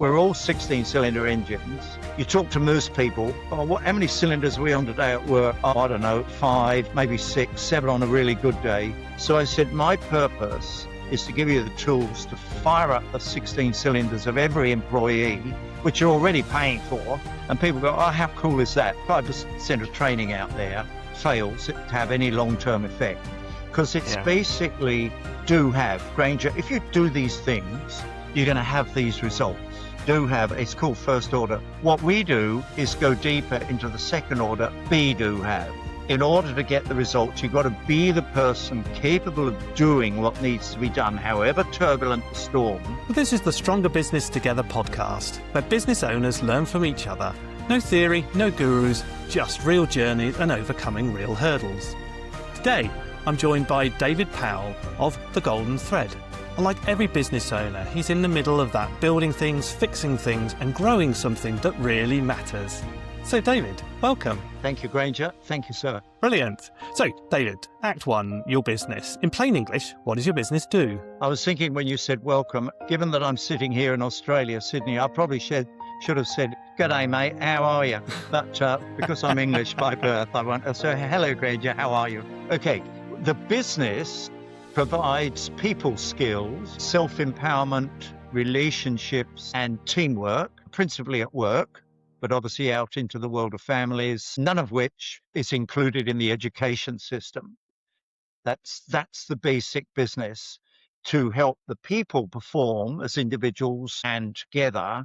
We're all 16-cylinder engines. You talk to most people, how many cylinders are we on today at work? Oh, I don't know, 5, maybe 6, 7 on a really good day. So I said, my purpose is to give you the tools to fire up the 16 cylinders of every employee, which you're already paying for. And people go, oh, how cool is that? 5% of training out there fails to have any long-term effect. Because it's basically Granger, if you do these things, you're going to have these results. It's called first order. What we do is go deeper into the second order, do have. In order to get the results, you've got to be the person capable of doing what needs to be done, however turbulent the storm. Well, this is the Stronger Business Together podcast, where business owners learn from each other. No theory, no gurus, just real journeys and overcoming real hurdles. Today, I'm joined by David Powell of The Golden Thread. And like every business owner, he's in the middle of that, building things, fixing things, and growing something that really matters. So, David, welcome. Thank you, Granger. Thank you, sir. Brilliant. So, David, Act 1, your business. In plain English, what does your business do? I was thinking when you said welcome, given that I'm sitting here in Australia, Sydney, I probably should have said, "G'day, mate, how are you?" But because I'm English by birth, I won't. So, hello, Granger, how are you? Okay, the business provides people skills, self-empowerment, relationships, and teamwork, principally at work, but obviously out into the world of families, none of which is included in the education system. That's the basic business, to help the people perform as individuals and together,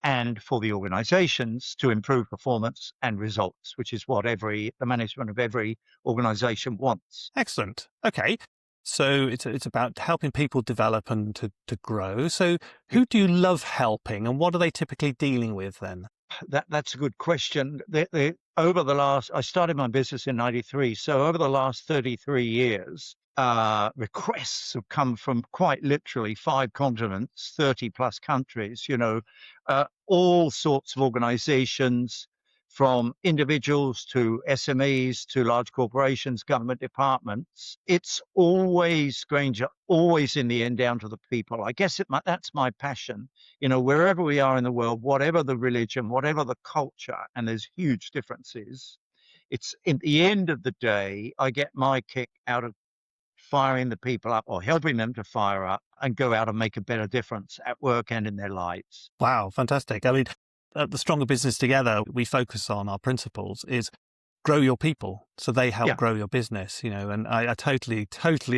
and for the organizations to improve performance and results, which is what the management of every organization wants. Excellent. Okay. So it's about helping people develop and to grow. So who do you love helping, and what are they typically dealing with then? That's a good question. I started my business in 93. So over the last 33 years, requests have come from quite literally 5 continents, 30 plus countries, all sorts of organizations, from individuals to SMEs to large corporations, government departments. It's always, Granger, always in the end down to the people. I guess that's my passion. Wherever we are in the world, whatever the religion, whatever the culture, and there's huge differences, it's in the end of the day, I get my kick out of firing the people up or helping them to fire up and go out and make a better difference at work and in their lives. Wow, fantastic. I mean, at the Stronger Business Together, we focus on our principles is grow your people so they help grow your business, and I totally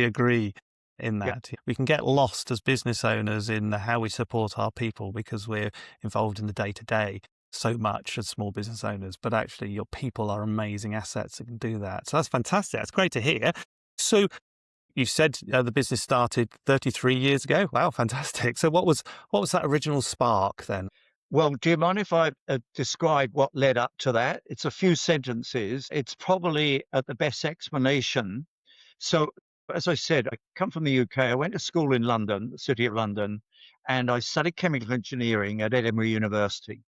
agree in that. Yeah. We can get lost as business owners in how we support our people because we're involved in the day-to-day so much as small business owners, but actually your people are amazing assets that can do that. So that's fantastic. That's great to hear. So you said the business started 33 years ago. Wow, fantastic. So what was that original spark then? Well, do you mind if I describe what led up to that? It's a few sentences. It's probably the best explanation. So, as I said, I come from the UK. I went to school in London, the city of London, and I studied chemical engineering at Edinburgh University.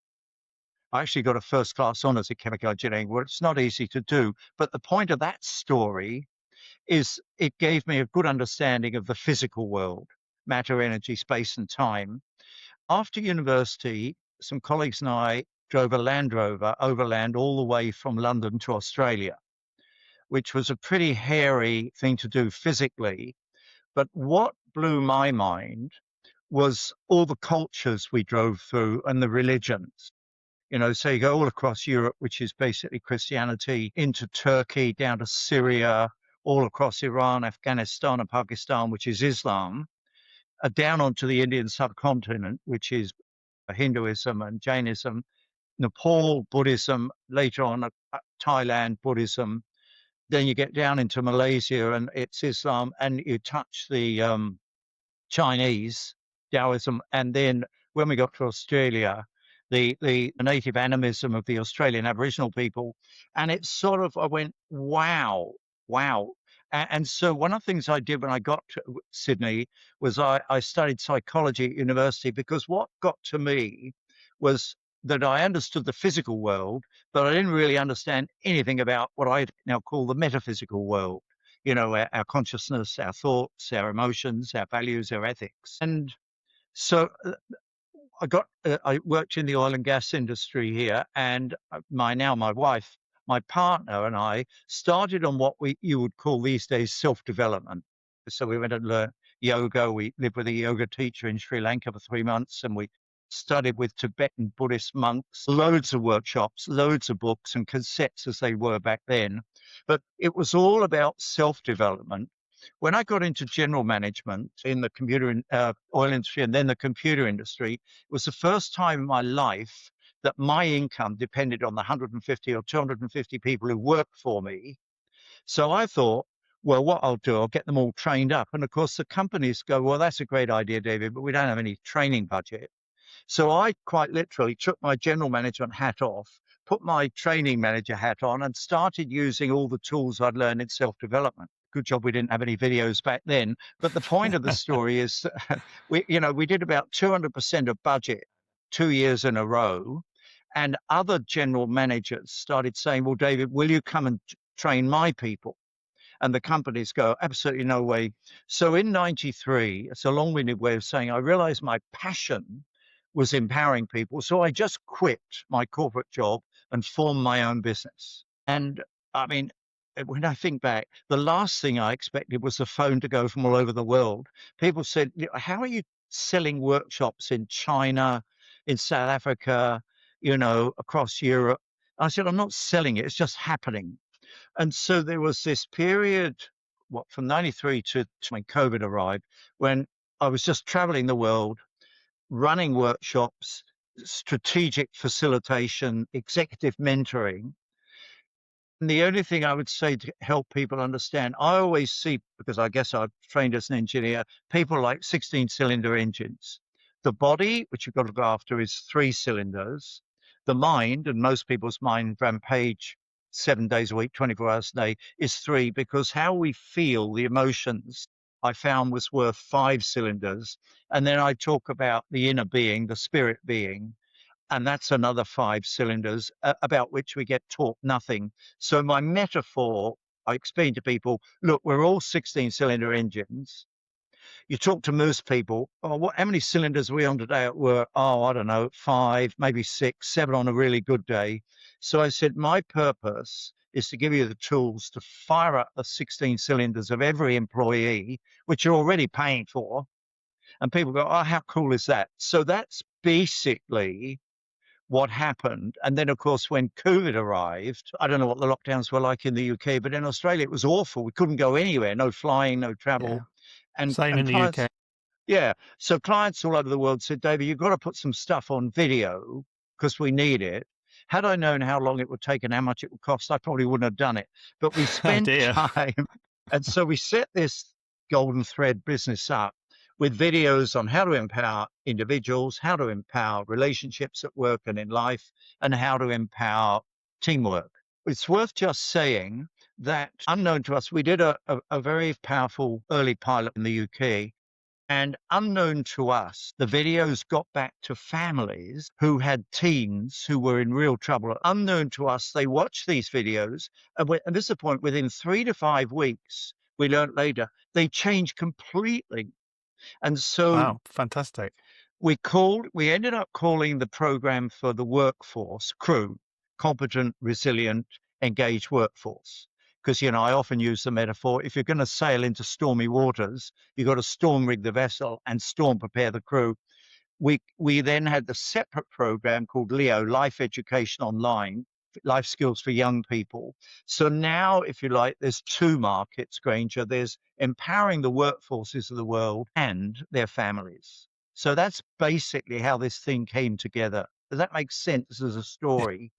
I actually got a first-class honours in chemical engineering. Well, it's not easy to do. But the point of that story is it gave me a good understanding of the physical world, matter, energy, space, and time. After university, some colleagues and I drove a Land Rover overland all the way from London to Australia, which was a pretty hairy thing to do physically. But what blew my mind was all the cultures we drove through and the religions. So you go all across Europe, which is basically Christianity, into Turkey, down to Syria, all across Iran, Afghanistan, and Pakistan, which is Islam, down onto the Indian subcontinent, which is Hinduism and Jainism, Nepal, Buddhism, later on Thailand, Buddhism. Then you get down into Malaysia and it's Islam, and you touch the Chinese, Taoism. And then when we got to Australia, the native animism of the Australian Aboriginal people. And it's sort of, I went, wow. And so one of the things I did when I got to Sydney was I studied psychology at university, because what got to me was that I understood the physical world, but I didn't really understand anything about what I now call the metaphysical world. Our consciousness, our thoughts, our emotions, our values, our ethics. And so I worked in the oil and gas industry here, and my wife, my partner, and I started on what you would call these days self-development. So we went and learned yoga. We lived with a yoga teacher in Sri Lanka for 3 months, and we studied with Tibetan Buddhist monks. Loads of workshops, loads of books, and cassettes as they were back then. But it was all about self-development. When I got into general management in the oil industry and then the computer industry, it was the first time in my life that my income depended on the 150 or 250 people who worked for me. So I thought, well, what I'll do, I'll get them all trained up. And of course, the companies go, well, that's a great idea, David, but we don't have any training budget. So I quite literally took my general management hat off, put my training manager hat on, and started using all the tools I'd learned in self-development. Good job we didn't have any videos back then. But the point of the story is that we did about 200% of budget 2 years in a row. And other general managers started saying, well, David, will you come and train my people? And the companies go, absolutely no way. So in 93, it's a long-winded way of saying, I realized my passion was empowering people. So I just quit my corporate job and formed my own business. And I mean, when I think back, the last thing I expected was the phone to go from all over the world. People said, how are you selling workshops in China, in South Africa, across Europe? I said, I'm not selling it. It's just happening. And so there was this period, from 93 to when COVID arrived, when I was just traveling the world, running workshops, strategic facilitation, executive mentoring. And the only thing I would say to help people understand, I always see, because I guess I've trained as an engineer, people like 16-cylinder engines. The body, which you've got to go after, is 3 cylinders. The mind, and most people's mind rampage 7 days a week, 24 hours a day, is 3, because how we feel, the emotions, I found was worth 5 cylinders. And then I talk about the inner being, the spirit being, and that's another 5 cylinders about which we get taught nothing. So my metaphor, I explain to people, look, we're all 16-cylinder engines. You talk to most people, how many cylinders are we on today at work? Oh, I don't know, 5, maybe 6, 7 on a really good day. So I said, my purpose is to give you the tools to fire up the 16 cylinders of every employee, which you're already paying for. And people go, oh, how cool is that? So that's basically what happened. And then, of course, when COVID arrived, I don't know what the lockdowns were like in the UK, but in Australia, it was awful. We couldn't go anywhere, no flying, no travel. Yeah. And Same in the clients, UK. yeah. So clients all over the world said, David, you've got to put some stuff on video because we need it. Had I known how long it would take and how much it would cost, I probably wouldn't have done it. But we Oh spent dear. time. And so we set this golden thread business up with videos on how to empower individuals, how to empower relationships at work and in life, and how to empower teamwork. It's worth just saying that, unknown to us, we did a very powerful early pilot in the UK. And unknown to us, the videos got back to families who had teens who were in real trouble. Unknown to us, they watched these videos. And this is the point, within 3 to 5 weeks, we learned later, they changed completely. And so Wow, fantastic. we ended up calling the program for the workforce, crew, competent, resilient, engaged workforce. Because, I often use the metaphor, if you're going to sail into stormy waters, you've got to storm rig the vessel and storm prepare the crew. We then had the separate program called LEO, Life Education Online, life skills for young people. So now, if you like, there's 2 markets, Granger. There's empowering the workforces of the world and their families. So that's basically how this thing came together. Does that make sense as a story?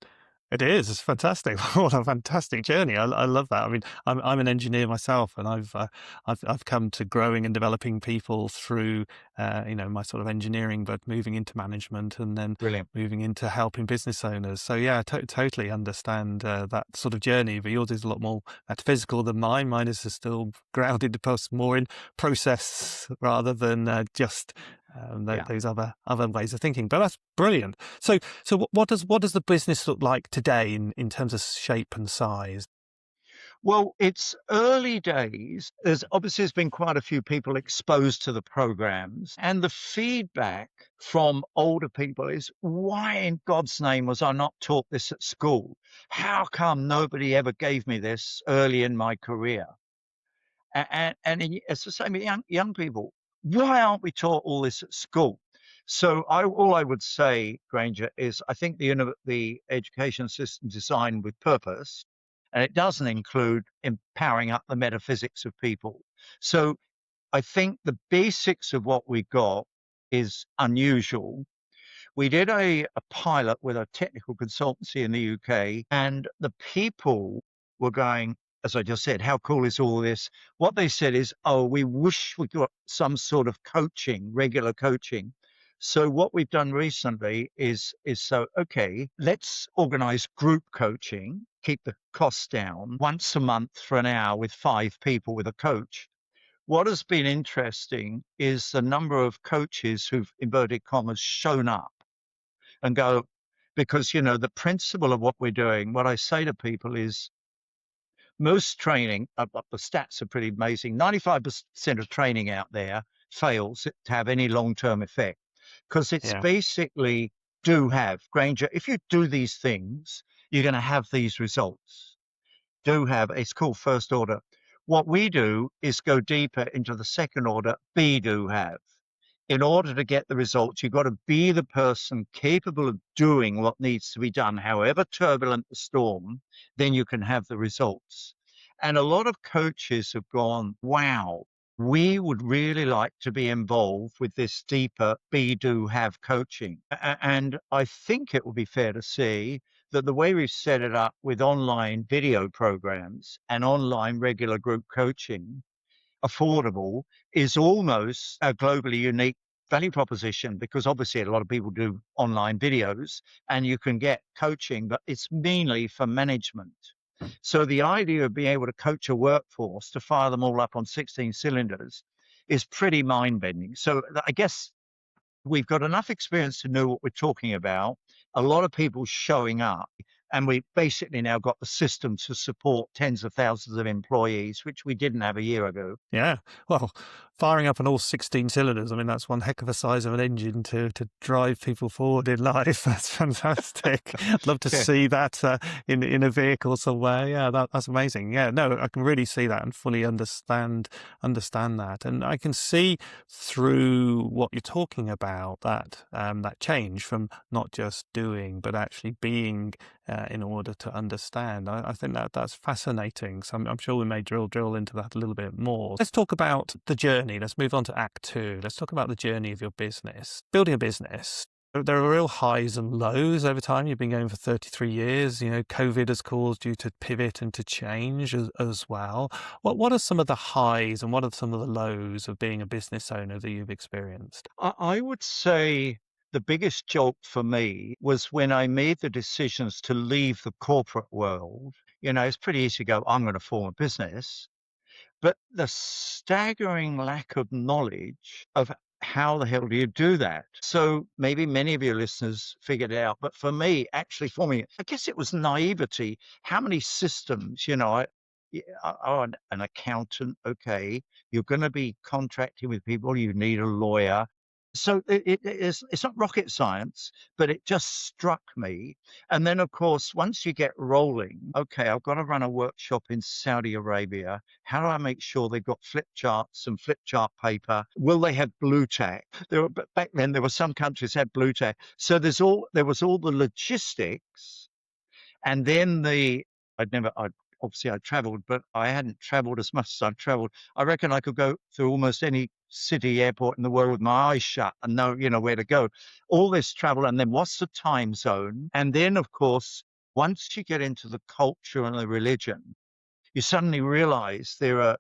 It is. It's fantastic. What a fantastic journey. I love that. I mean, I'm an engineer myself, and I've come to growing and developing people through my sort of engineering, but moving into management and then Brilliant. moving into helping business owners. So yeah, I totally understand that sort of journey. But yours is a lot more metaphysical than mine. Mine is still grounded more in process rather than just those other ways of thinking. But that's brilliant. So what does the business look like today in terms of shape and size? Well, it's early days. There's been quite a few people exposed to the programs, and the feedback from older people is, why in God's name was I not taught this at school? How come nobody ever gave me this early in my career? And it's the same with young people. Why aren't we taught all this at school? So all I would say, Granger, is I think the education system designed with purpose, and it doesn't include empowering up the metaphysics of people. So I think the basics of what we got is unusual. We did a pilot with a technical consultancy in the UK, and the people were going, as I just said, how cool is all this? What they said is, oh, we wish we got some sort of coaching, regular coaching. So what we've done recently is okay, let's organize group coaching, keep the costs down once a month for an hour with 5 people with a coach. What has been interesting is the number of coaches who've, inverted commas, shown up and go, because, the principle of what we're doing, what I say to people is most training, the stats are pretty amazing. 95% of training out there fails to have any long-term effect because it's basically Granger, if you do these things, you're going to have these results. It's called first order. What we do is go deeper into the second order, be, do, have. In order to get the results, you've got to be the person capable of doing what needs to be done, however turbulent the storm, then you can have the results. And a lot of coaches have gone, wow, we would really like to be involved with this deeper be, do, have coaching. And I think it would be fair to say that the way we've set it up with online video programs and online regular group coaching, affordable, is almost a globally unique value proposition, because obviously a lot of people do online videos and you can get coaching, but it's mainly for management. So the idea of being able to coach a workforce to fire them all up on 16 cylinders is pretty mind-bending. So I guess we've got enough experience to know what we're talking about, a lot of people showing up, and we basically now got the system to support tens of thousands of employees, which we didn't have a year ago. Yeah. Well, firing up on all 16 cylinders, I mean, that's one heck of a size of an engine to drive people forward in life. That's fantastic. I'd love to see that in a vehicle somewhere. Yeah, that's amazing. Yeah, no, I can really see that and fully understand that. And I can see through what you're talking about that change from not just doing, but actually being in order to understand. I think that's fascinating. So I'm sure we may drill into that a little bit more. Let's talk about the journey. Let's move on to Act 2. Let's talk about the journey of your business. Building a business. There are real highs and lows over time. You've been going for 33 years. COVID has caused you to pivot and to change as well. What are some of the highs and what are some of the lows of being a business owner that you've experienced? I would say the biggest jolt for me was when I made the decisions to leave the corporate world. It's pretty easy to go, I'm going to form a business. But the staggering lack of knowledge of how the hell do you do that? So maybe many of your listeners figured it out. But for me, actually forming it, I guess it was naivety. How many systems, an accountant, okay, you're going to be contracting with people, you need a lawyer. So it's not rocket science, but it just struck me. And then, of course, once you get rolling, okay, I've got to run a workshop in Saudi Arabia. How do I make sure they've got flip charts and flip chart paper? Will they have blue tack? Back then, there were some countries had blue tack. So there was all the logistics, and then obviously I traveled, but I hadn't traveled as much as I've traveled. I reckon I could go through almost any city airport in the world with my eyes shut and know, where to go. All this travel, and then what's the time zone? And then, of course, once you get into the culture and the religion, you suddenly realize there are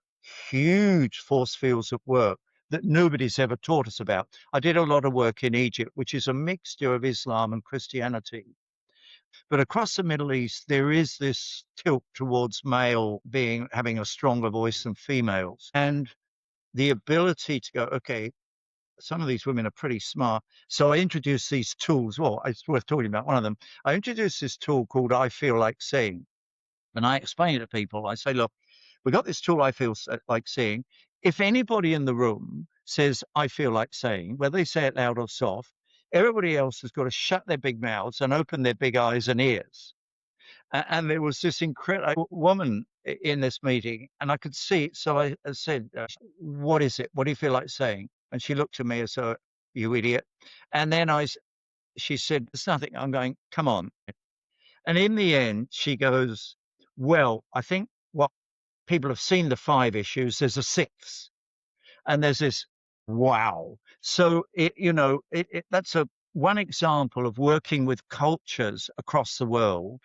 huge force fields at work that nobody's ever taught us about. I did a lot of work in Egypt, which is a mixture of Islam and Christianity. But across the Middle East, there is this tilt towards having a stronger voice than females. And the ability to go, okay, some of these women are pretty smart. So I introduced these tools. Well, it's worth talking about one of them. I introduced this tool called I Feel Like Saying. And I explain it to people. I say, look, we got this tool I feel like seeing. If anybody in the room says, I feel like saying, whether they say it loud or soft, everybody else has got to shut their big mouths and open their big eyes and ears. And there was this incredible woman in this meeting, and I could see it. So I said, what is it? What do you feel like saying? And she looked at me as though, you idiot. And then she said, there's nothing. I'm going, come on. And in the end, she goes, well, I think what people have seen the 5 issues, there's a 6th. And there's this, wow. So that's one example of working with cultures across the world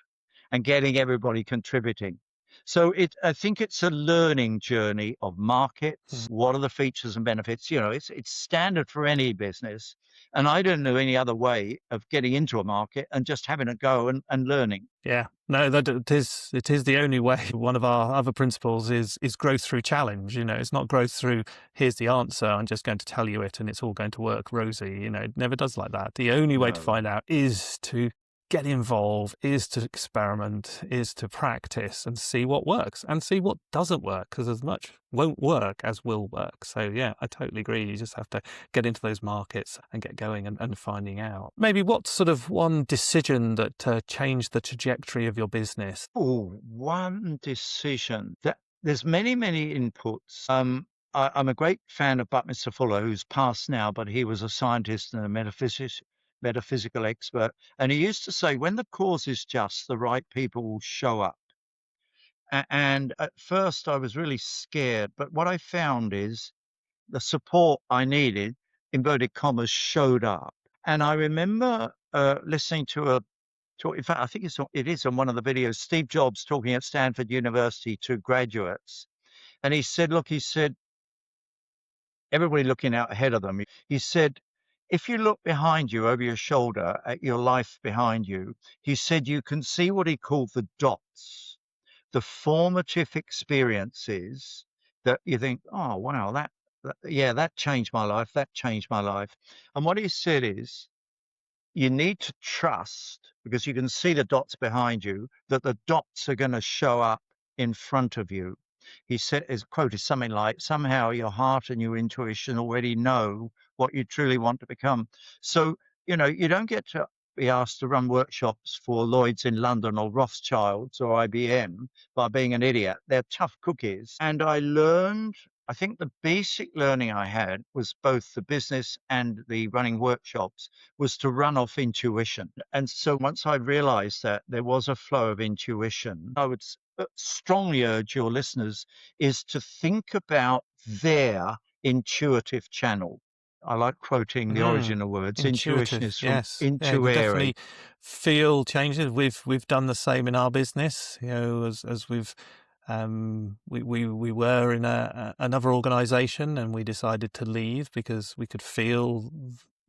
and getting everybody contributing. So I think it's a learning journey of markets. What are the features and benefits? It's standard for any business. And I don't know any other way of getting into a market and just having a go and learning. Yeah, no, it is the only way. One of our other principles is growth through challenge. It's not growth through, here's the answer, I'm just going to tell you it and it's all going to work rosy. It never does like that. The only way to find out is to get involved, is to experiment, is to practice and see what works and see what doesn't work, because as much won't work as will work. So yeah, I totally agree. You just have to get into those markets and get going and finding out. Maybe what sort of one decision that changed the trajectory of your business? Oh, one decision. There's many, many inputs. I'm a great fan of Buckminster Fuller, who's passed now, but he was a scientist and a metaphysical expert. And he used to say, when the cause is just, the right people will show up. And at first I was really scared, but what I found is the support I needed, inverted commas, showed up. And I remember listening to in fact, I think it is on one of the videos, Steve Jobs talking at Stanford University to graduates. And he said, everybody looking out ahead of them. He said, if you look behind you over your shoulder at your life behind you, he said, you can see what he called the dots, the formative experiences that you think, oh, wow, that changed my life. That changed my life. And what he said is, you need to trust, because you can see the dots behind you, that the dots are going to show up in front of you. He said, his quote is something like, somehow your heart and your intuition already know what you truly want to become. So, you don't get to be asked to run workshops for Lloyd's in London or Rothschilds or IBM by being an idiot. They're tough cookies. And I think the basic learning I had was both the business and the running workshops was to run off intuition. And so once I realized that there was a flow of intuition, I would strongly urge your listeners is to think about their intuitive channel. I like quoting the origin of words. Intuition is from yes. intuere. Yeah, you definitely feel changes. We've done the same in our business, as we've we were in another organization and we decided to leave because we could feel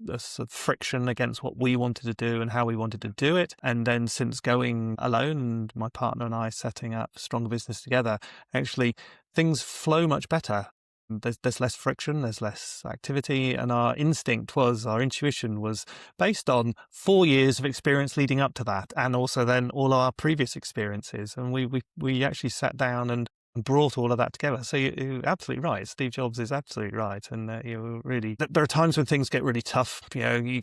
the sort of friction against what we wanted to do and how we wanted to do it. And then since going alone and my partner and I setting up Stronger Business together, actually things flow much better. There's less friction, there's less activity, and our intuition was based on 4 years of experience leading up to that, and also then all our previous experiences. And we actually sat down and brought all of that together. So you're absolutely right. Steve Jobs is absolutely right. And there are times when things get really tough. You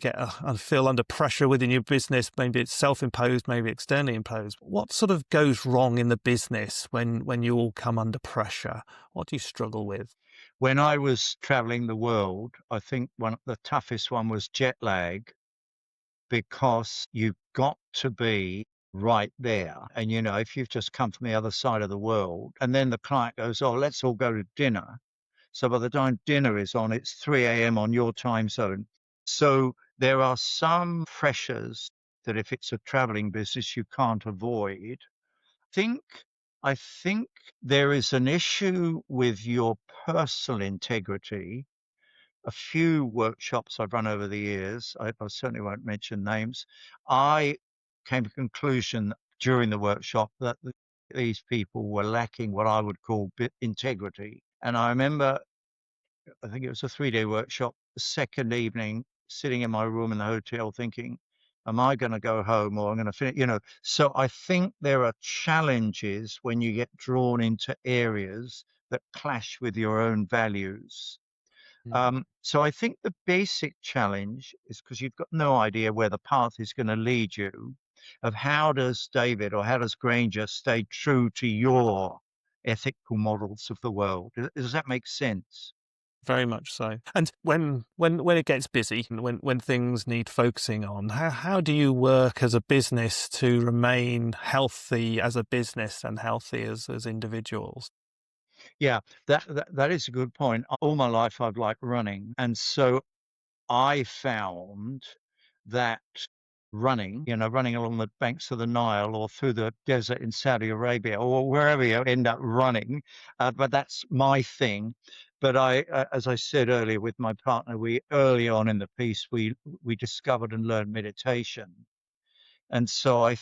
feel under pressure within your business. Maybe it's self-imposed, maybe externally imposed. What sort of goes wrong in the business when you all come under pressure? What do you struggle with? When I was traveling the world, I think the toughest one was jet lag, because you've got to be right there. And, if you've just come from the other side of the world and then the client goes, oh, let's all go to dinner. So by the time dinner is on, it's 3 a.m. on your time zone. So there are some pressures that if it's a traveling business, you can't avoid. I think there is an issue with your personal integrity. A few workshops I've run over the years, I certainly won't mention names, I came to the conclusion during the workshop that these people were lacking what I would call integrity. And I remember, I think it was a 3-day workshop, the second evening, sitting in my room in the hotel thinking, Am I going to go home or I'm going to finish? So I think there are challenges when you get drawn into areas that clash with your own values. So I think the basic challenge is because you've got no idea where the path is going to lead you, of how does David or how does Granger stay true to your ethical models of the world? Does that make sense? Very much so. And when it gets busy, and when things need focusing on, how do you work as a business to remain healthy as a business and healthy as individuals? Yeah, that is a good point. All my life I've liked running, and so I found that running along the banks of the Nile or through the desert in Saudi Arabia or wherever you end up running, but that's my thing. But as I said earlier with my partner, we early on in the piece, we discovered and learned meditation. And so I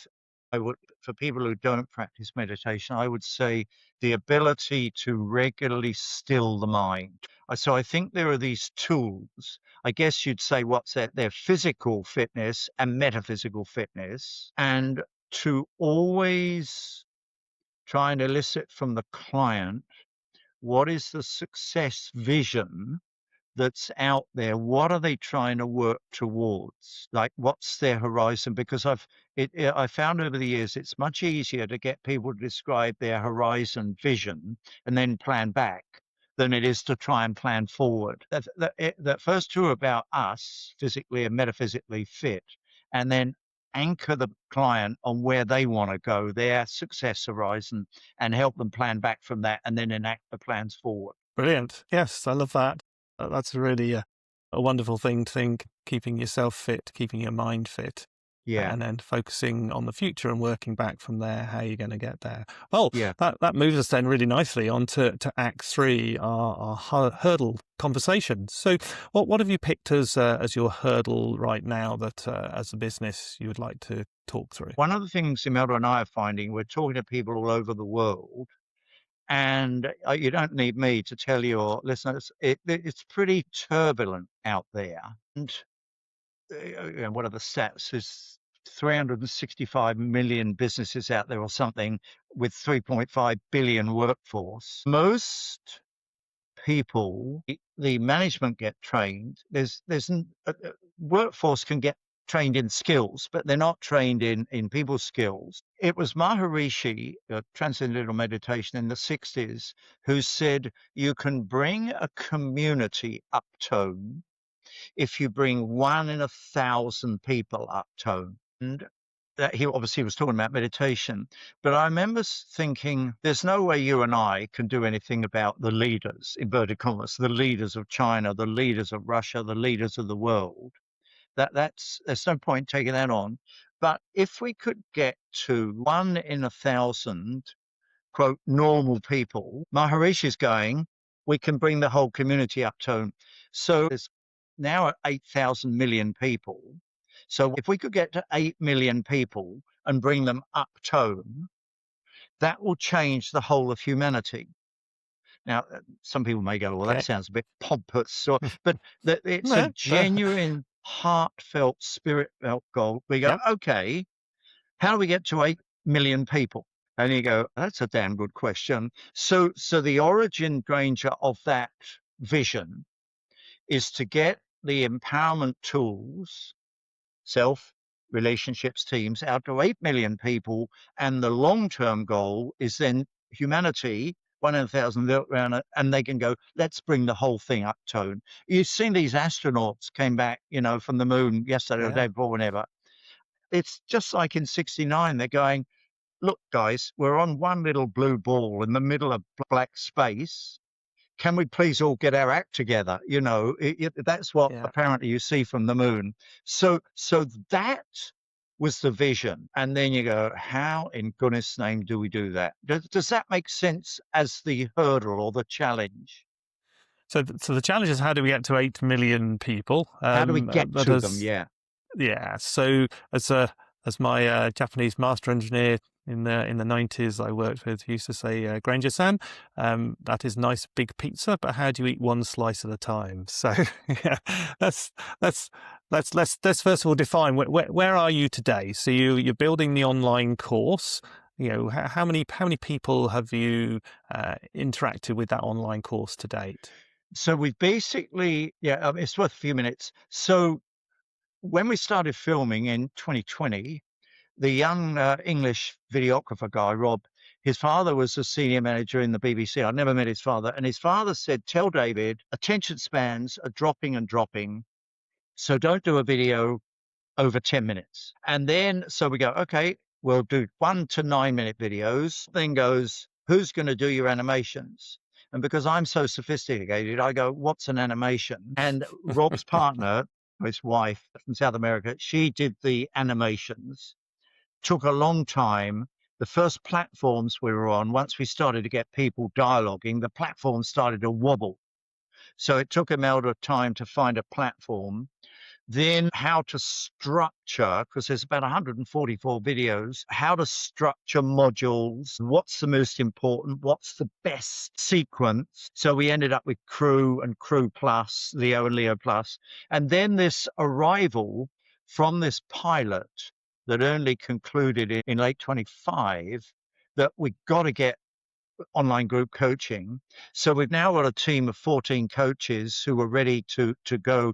would, for people who don't practice meditation, I would say the ability to regularly still the mind. So I think there are these tools. I guess you'd say what's that? They're physical fitness and metaphysical fitness, and to always try and elicit from the client what is the success vision that's out there. What are they trying to work towards? Like, what's their horizon? Because I found over the years it's much easier to get people to describe their horizon vision and then plan back than it is to try and plan forward. That first two are about us, physically and metaphysically fit, and then anchor the client on where they want to go, their success horizon, and help them plan back from that and then enact the plans forward. Brilliant. Yes, I love that. That's really a wonderful thing to think, keeping yourself fit, keeping your mind fit, Yeah. and then focusing on the future and working back from there, how you're going to get there. Well, Yeah. that moves us then really nicely on to Act 3, our hurdle conversation. So what have you picked as your hurdle right now that as a business you would like to talk through? One of the things Imelda and I are finding, we're talking to people all over the world, and you don't need me to tell your listeners, it's pretty turbulent out there. And what are the stats? There's 365 million businesses out there or something with 3.5 billion workforce. Most people, the management get trained. Workforce can get trained in skills, but they're not trained in people's skills. It was Maharishi, Transcendental Meditation in the 60s, who said you can bring a community uptone if you bring 1 in 1,000 people uptone. And that he obviously was talking about meditation, but I remember thinking, there's no way you and I can do anything about the leaders, inverted commas, the leaders of China, the leaders of Russia, the leaders of the world. There's no point taking that on. But if we could get to 1 in 1,000, quote, normal people, Maharishi's going, we can bring the whole community uptone. So there's now 8,000 million people. So if we could get to 8 million people and bring them uptone, that will change the whole of humanity. Now, some people may go, well, Okay. that sounds a bit pompous, but it's No, a genuine, heartfelt, spirit-felt goal. We go, yep. okay, how do we get to 8 million people? And you go, that's a damn good question. So the origin, Granger, of that vision is to get the empowerment tools, self, relationships, teams, out to 8 million people. And the long-term goal is then humanity, 1 in 1,000, look around it, and they can go, let's bring the whole thing up tone. You've seen these astronauts came back, from the moon yesterday or the day before, whenever. It's just like in 69, they're going, look, guys, we're on one little blue ball in the middle of black space. Can we please all get our act together? That's what apparently you see from the moon. So that was the vision. And then you go, how in goodness name do we do that? Does that make sense as the hurdle or the challenge? So the challenge is, how do we get to 8 million people? How do we get to them? Yeah. Yeah. So as my Japanese master engineer in the 90s I worked with, he used to say, Granger-san, that is nice big pizza, but how do you eat one slice at a time? So yeah, that's let's first of all define where are you today? So you're building the online course. How many people have you interacted with that online course to date? So we basically, it's worth a few minutes. So when we started filming in 2020, the young English videographer guy, Rob, his father was a senior manager in the BBC. I'd never met his father. And his father said, tell David, attention spans are dropping and dropping. So don't do a video over 10 minutes. And then, so we go, okay, we'll do 1 to 9 minute videos. Then goes, who's going to do your animations? And because I'm so sophisticated, I go, what's an animation? And Rob's partner, his wife from South America, she did the animations. Took a long time. The first platforms we were on, once we started to get people dialoguing, the platform started to wobble. So it took him out of time to find a platform. Then how to structure, because there's about 144 videos, how to structure modules, what's the most important, what's the best sequence. So we ended up with Crew and Crew Plus, Leo and Leo Plus. And then this arrival from this pilot that only concluded in late 25, that we got to get online group coaching. So we've now got a team of 14 coaches who are ready to go.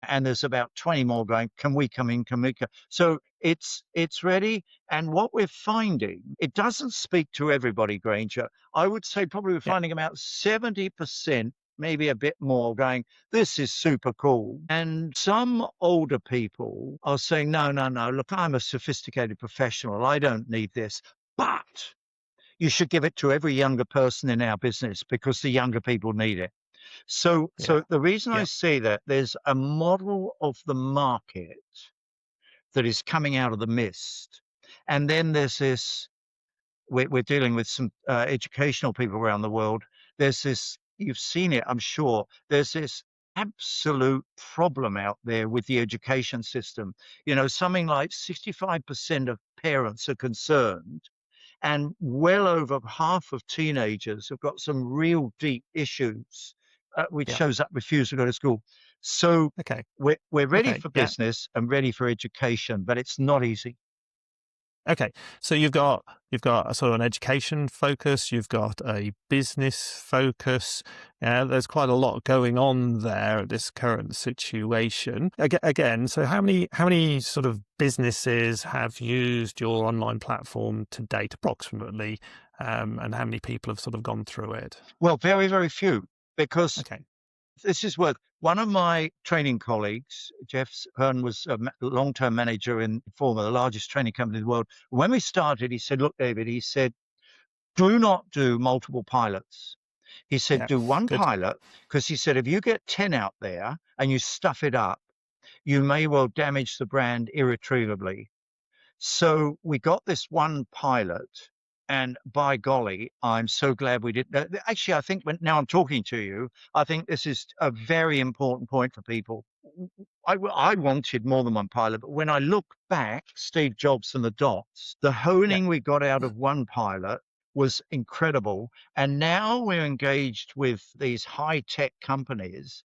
And there's about 20 more going, can we come in? Can we come? So it's ready. And what we're finding, it doesn't speak to everybody, Granger. I would say probably we're finding about 70%, maybe a bit more, going, this is super cool. And some older people are saying, no, look, I'm a sophisticated professional. I don't need this. But you should give it to every younger person in our business because the younger people need it. So the reason I say that, there's a model of the market that is coming out of the mist. And then there's this, we're dealing with some educational people around the world. There's this, you've seen it, I'm sure. There's this absolute problem out there with the education system. Something like 65% of parents are concerned. And well over half of teenagers have got some real deep issues, which shows up refuse to go to school. So we're ready for business and ready for education, but it's not easy. Okay, so you've got a sort of an education focus, you've got a business focus. There's quite a lot going on there at this current situation. Again, so how many sort of businesses have used your online platform to date, approximately, and how many people have sort of gone through it? Well, very, very few, because this is worth. One of my training colleagues, Jeff Hearn, was a long-term manager in Forma, the largest training company in the world. When we started, he said, look, David, he said, do not do multiple pilots. He said, do one pilot, because he said, if you get 10 out there and you stuff it up, you may well damage the brand irretrievably. So we got this one pilot. And by golly, I'm so glad we did. Actually, I think now I'm talking to you, I think this is a very important point for people. I wanted more than one pilot, but when I look back, Steve Jobs and the dots, the honing we got out of one pilot was incredible. And now we're engaged with these high-tech companies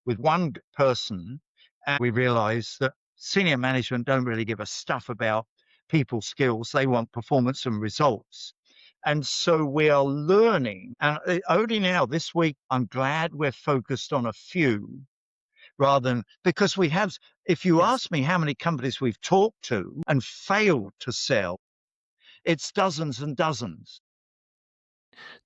with one person, and we realize that senior management don't really give a stuff about people skills. They want performance and results. And so we are learning. And only now, this week, I'm glad we're focused on a few rather than, because we have, if you ask me how many companies we've talked to and failed to sell, it's dozens and dozens.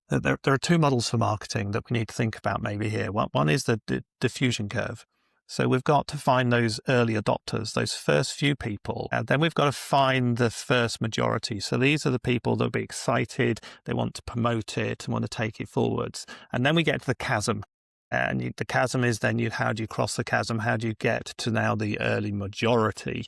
There are two models for marketing that we need to think about maybe here. One is the diffusion curve. So we've got to find those early adopters, those first few people, and then we've got to find the first majority. So these are the people that will be excited, they want to promote it and want to take it forwards. And then we get to the chasm. And the chasm is then how do you cross the chasm? How do you get to now the early majority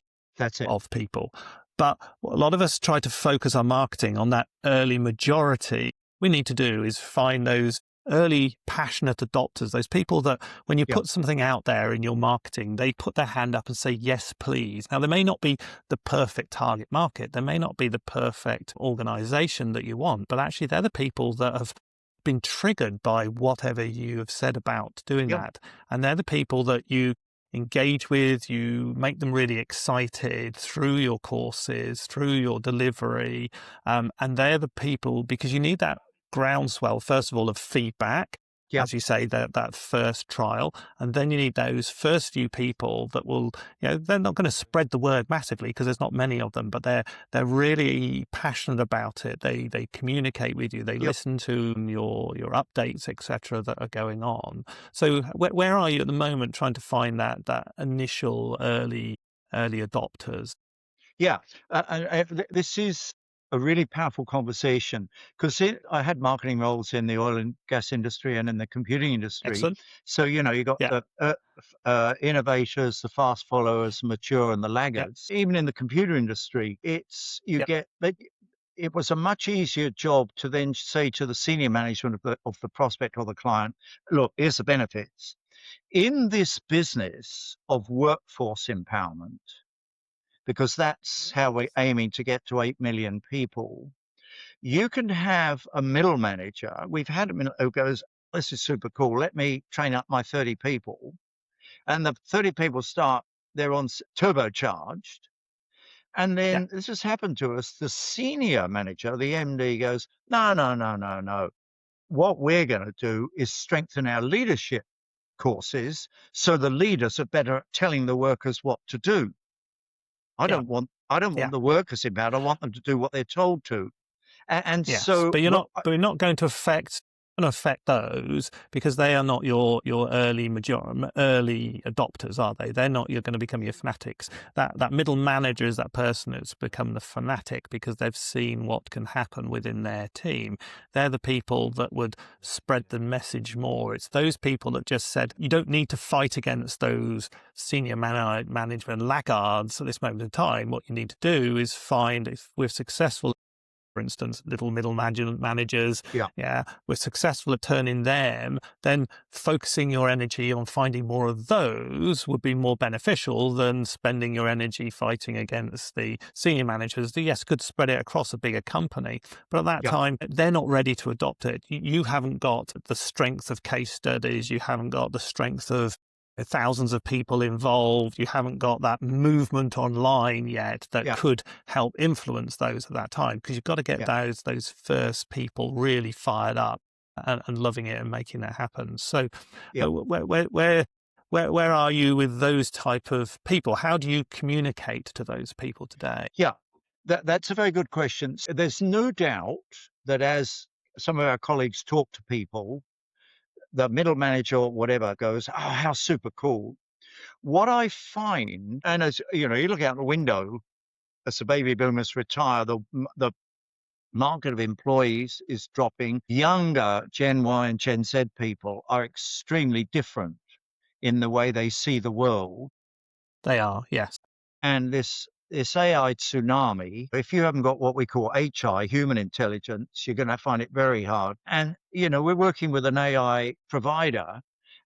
of people? But a lot of us try to focus our marketing on that early majority. What we need to do is find those early passionate adopters, those people that when you put something out there in your marketing, they put their hand up and say, yes, please. Now, they may not be the perfect target market. They may not be the perfect organization that you want, but actually they're the people that have been triggered by whatever you have said about doing that. And they're the people that you engage with, you make them really excited through your courses, through your delivery. And they're the people, because you need that groundswell, first of all, of feedback, Yeah. as you say, that first trial. And then you need those first few people that will, they're not going to spread the word massively because there's not many of them, but they're really passionate about it. They communicate with you. They listen to your updates, etc., that are going on. So where are you at the moment trying to find that initial early adopters? Yeah, this is a really powerful conversation because I had marketing roles in the oil and gas industry and in the computing industry. Excellent. So, you got Yeah. the innovators, the fast followers, the mature, and the Yeah. laggards. Even in the computer industry, it was a much easier job to then say to the senior management of the prospect or the client, look, here's the benefits. In this business of workforce empowerment, because that's how we're aiming to get to 8 million people. You can have a middle manager. We've had a minute who goes, this is super cool. Let me train up my 30 people. And the 30 people they're on turbocharged. And then this has happened to us. The senior manager, the MD goes, no. What we're going to do is strengthen our leadership courses so the leaders are better at telling the workers what to do. I don't want the workers empowered. I want them to do what they're told to. And Yes, so, but you're not going to affect those because they are not your early adopters, are they? They're not. You're going to become your fanatics. That middle manager is that person that's become the fanatic because they've seen what can happen within their team. They're the people that would spread the message more. It's those people that just said you don't need to fight against those senior management laggards at this moment in time. What you need to do is find, if we're successful, for instance, little middle managers, we're successful at turning them, then focusing your energy on finding more of those would be more beneficial than spending your energy fighting against the senior managers. Yes, could spread it across a bigger company, but at that time, they're not ready to adopt it. You haven't got the strength of case studies. You haven't got the strength of thousands of people involved. You haven't got that movement online yet that could help influence those at that time, because you've got to get those first people really fired up and loving it and making that happen. So where are you with those type of people? How do you communicate to those people today? Yeah, that's a very good question. There's no doubt that as some of our colleagues talk to people, the middle manager or whatever goes, oh, how super cool. What I find, and as you look out the window, as the baby boomers retire, the market of employees is dropping. Younger Gen Y and Gen Z people are extremely different in the way they see the world. They are, yes. And this AI tsunami, if you haven't got what we call HI, human intelligence, you're going to find it very hard. And, we're working with an AI provider,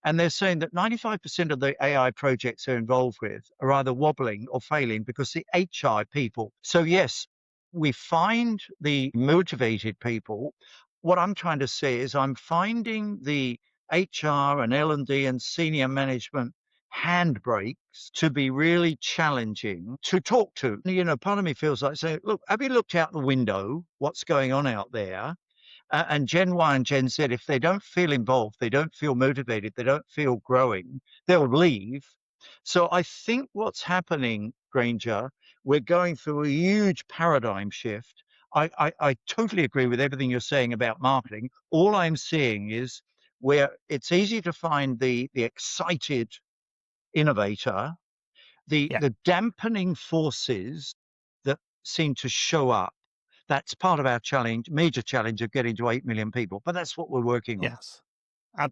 and they're saying that 95% of the AI projects they're involved with are either wobbling or failing because the HI people. So, yes, we find the motivated people. What I'm trying to say is I'm finding the HR and L&D and senior management handbrakes to be really challenging to talk to. Part of me feels like saying, look, have you looked out the window? What's going on out there? And Gen Y and Gen Z, if they don't feel involved, they don't feel motivated, they don't feel growing, they'll leave. So I think what's happening, Granger, we're going through a huge paradigm shift. I totally agree with everything you're saying about marketing. All I'm seeing is where it's easy to find the excited innovator, the dampening forces that seem to show up. That's part of our major challenge of getting to 8 million people. But that's what we're working on. Yes.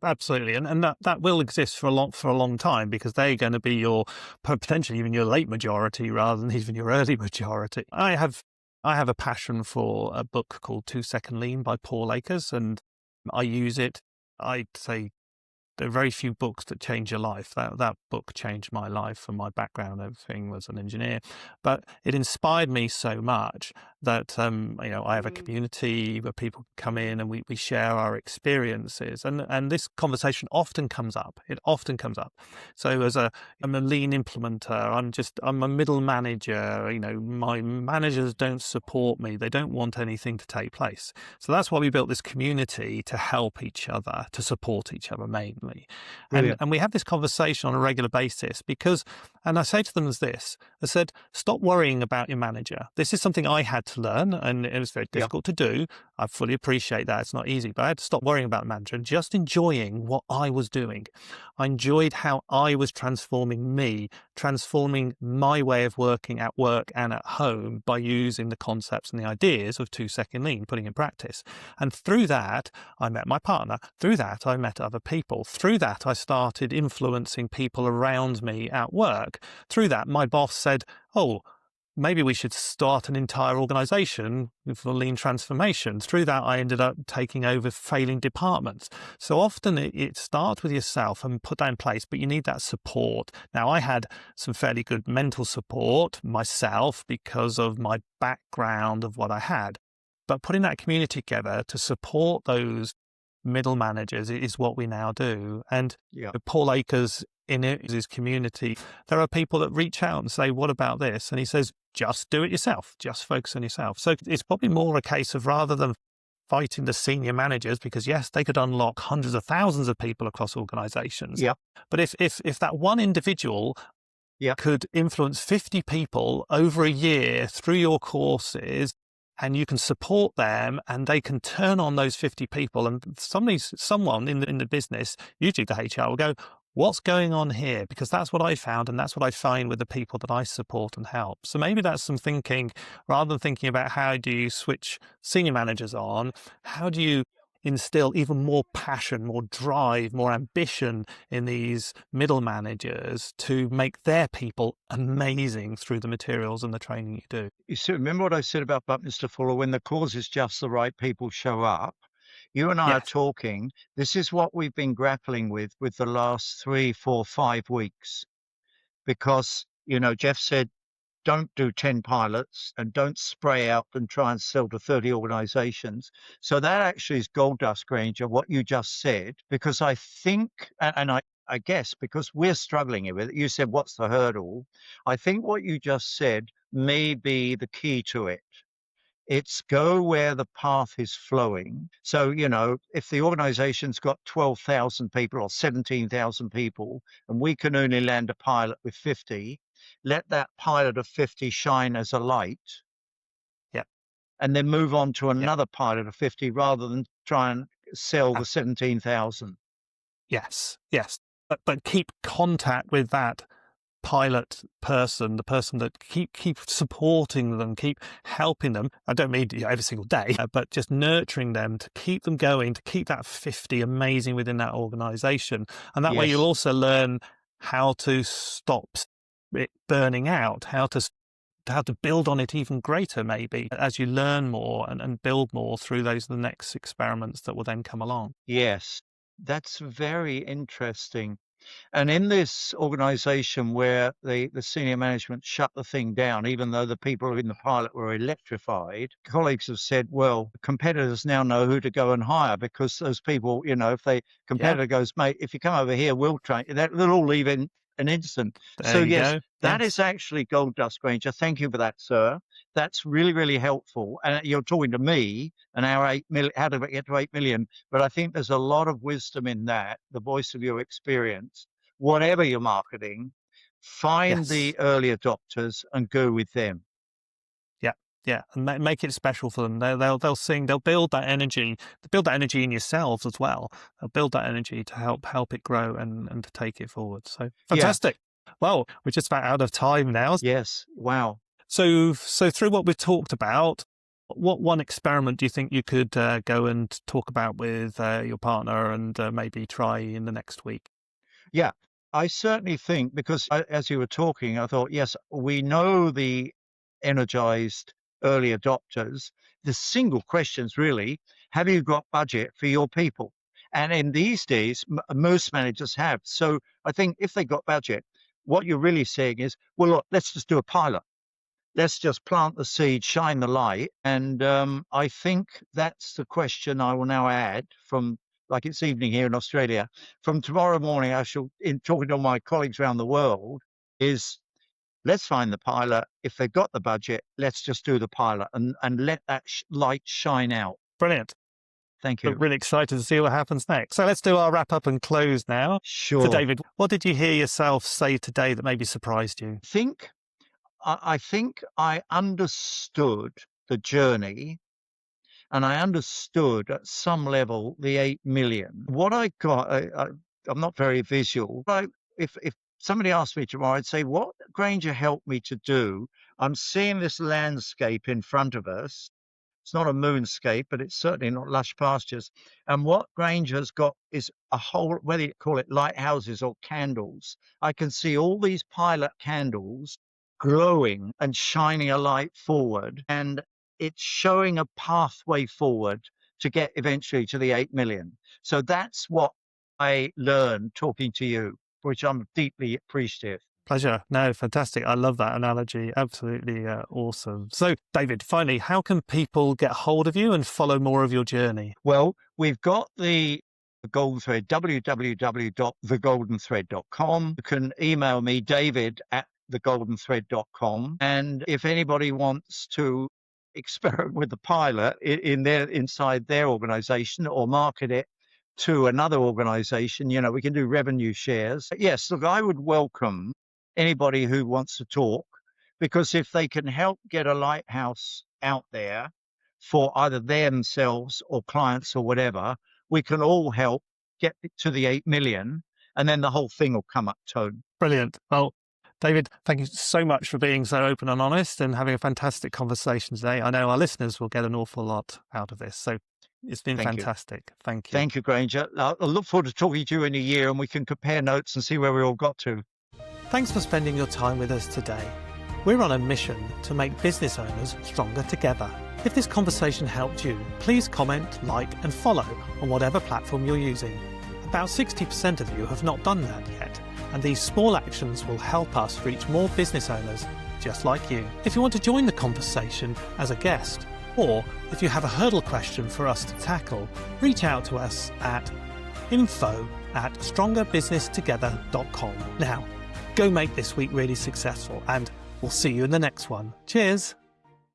Absolutely, and that will exist for a long time, because they're going to be your potentially even your late majority rather than even your early majority. I have a passion for a book called 2 Second Lean by Paul Akers, and I use it. I'd say there are very few books that change your life. That book changed my life, and my background, everything was an engineer, but it inspired me so much that I have a community where people come in and we share our experiences, and this conversation often comes up. It often comes up. So I'm a lean implementer. I'm a middle manager. My managers don't support me. They don't want anything to take place. So that's why we built this community, to help each other, to support each other mainly. And we have this conversation on a regular basis and I say to them as this, I said, stop worrying about your manager. This is something I had to learn, and it was very difficult to do. I fully appreciate that. It's not easy, but I had to stop worrying about the manager and just enjoying what I was doing. I enjoyed how I was transforming my way of working at work and at home by using the concepts and the ideas of 2-second lean, putting in practice. And through that, I met my partner. Through that, I met other people. Through that, I started influencing people around me at work. Through that, my boss said, oh, maybe we should start an entire organization for lean transformation. Through that, I ended up taking over failing departments. So often it starts with yourself and put that in place, but you need that support. Now, I had some fairly good mental support myself because of my background of what I had. But putting that community together to support those middle managers is what we now do. And Paul Akers in his community, there are people that reach out and say, what about this? And he says, just do it yourself. Just focus on yourself. So it's probably more a case of, rather than fighting the senior managers, because yes, they could unlock hundreds of thousands of people across organizations. But if that one individual could influence 50 people over a year through your courses, and you can support them and they can turn on those 50 people, and someone in the business, usually the HR, will go, what's going on here? Because that's what I found, and that's what I find with the people that I support and help. So maybe that's some thinking, rather than thinking about how do you switch senior managers on, how do you instill even more passion, more drive, more ambition in these middle managers to make their people amazing through the materials and the training you do. You see, remember what I said about Buckminster Fuller, when the cause is just the right people show up? You and I are talking. This is what we've been grappling with the last 3, 4, 5 weeks. Because, Jeff said, don't do 10 pilots and don't spray out and try and sell to 30 organizations. So that actually is gold dust, Granger, what you just said, because I think, and I guess because we're struggling with it, you said, what's the hurdle? I think what you just said may be the key to it. It's go where the path is flowing. So, if the organization's got 12,000 people or 17,000 people, and we can only land a pilot with 50, let that pilot of 50 shine as a light. And then move on to another pilot of 50 rather than try and sell the 17,000. Yes. But keep contact with that pilot person, the person that keep supporting them, keep helping them. I don't mean every single day, but just nurturing them to keep them going, to keep that 50 amazing within that organization. And that way you'll also learn how to stop it burning out, how to build on it even greater, maybe, as you learn more and build more through the next experiments that will then come along. Yes, that's very interesting. And in this organization where the senior management shut the thing down, even though the people in the pilot were electrified, colleagues have said, well, competitors now know who to go and hire, because those people, if the competitor goes, mate, if you come over here, we'll train, they'll all leave in an instant. So yes, that is actually gold dust, Granger. Thank you for that, sir. That's really, really helpful. And you're talking to me and our 8 million, how to get to 8 million. But I think there's a lot of wisdom in that, the voice of your experience. Whatever you're marketing, find the early adopters and go with them. Yeah, and make it special for them. They'll sing. They'll build that energy. They'll build that energy in yourselves as well. They'll build that energy to help it grow and to take it forward. So fantastic. Well, we're just about out of time now. Yes. Wow. So through what we've talked about, what one experiment do you think you could go and talk about with your partner and maybe try in the next week? Yeah, I certainly think, because as you were talking, I thought, yes, we know the energized early adopters. The single questions really, have you got budget for your people? And in these days, most managers have. So I think if they got budget, what you're really saying is, well, look, let's just do a pilot. let's just plant the seed, shine the light. And I think that's the question I will now add from, like it's evening here in Australia. From tomorrow morning, I shall, in talking to my colleagues around the world, is let's find the pilot. If they've got the budget, let's just do the pilot and let that light shine out. Brilliant. Thank you. I'm really excited to see what happens next. So let's do our wrap up and close now. Sure. So David, what did you hear yourself say today that maybe surprised you? I think I understood the journey, and I understood at some level the 8 million. What I got, I'm not very visual. But if somebody asked me tomorrow, I'd say, what Granger helped me to do, I'm seeing this landscape in front of us. It's not a moonscape, but it's certainly not lush pastures. And what Granger's got is a whole, whether you call it lighthouses or candles, I can see all these pilot candles glowing and shining a light forward. And it's showing a pathway forward to get eventually to the 8 million. So that's what I learned talking to you, which I'm deeply appreciative. Pleasure. No, fantastic. I love that analogy. Absolutely awesome. So, David, finally, how can people get hold of you and follow more of your journey? Well, we've got the Golden Thread, www.thegoldenthread.com. You can email me, david@thegoldenthread.com. And if anybody wants to experiment with the pilot inside their organization or market it to another organization, we can do revenue shares. Yes, look, I would welcome anybody who wants to talk, because if they can help get a lighthouse out there for either themselves or clients or whatever, we can all help get to the 8 million, and then the whole thing will come up tone. Brilliant. Well, David, thank you so much for being so open and honest and having a fantastic conversation today. I know our listeners will get an awful lot out of this. So it's been fantastic. Thank you. Thank you, Granger. I'll look forward to talking to you in a year, and we can compare notes and see where we all got to. Thanks for spending your time with us today. We're on a mission to make business owners stronger together. If this conversation helped you, please comment, like and follow on whatever platform you're using. About 60% of you have not done that yet, and these small actions will help us reach more business owners just like you. If you want to join the conversation as a guest, or if you have a hurdle question for us to tackle, reach out to us at info@strongerbusinesstogether.com. Now, go make this week really successful, and we'll see you in the next one. Cheers.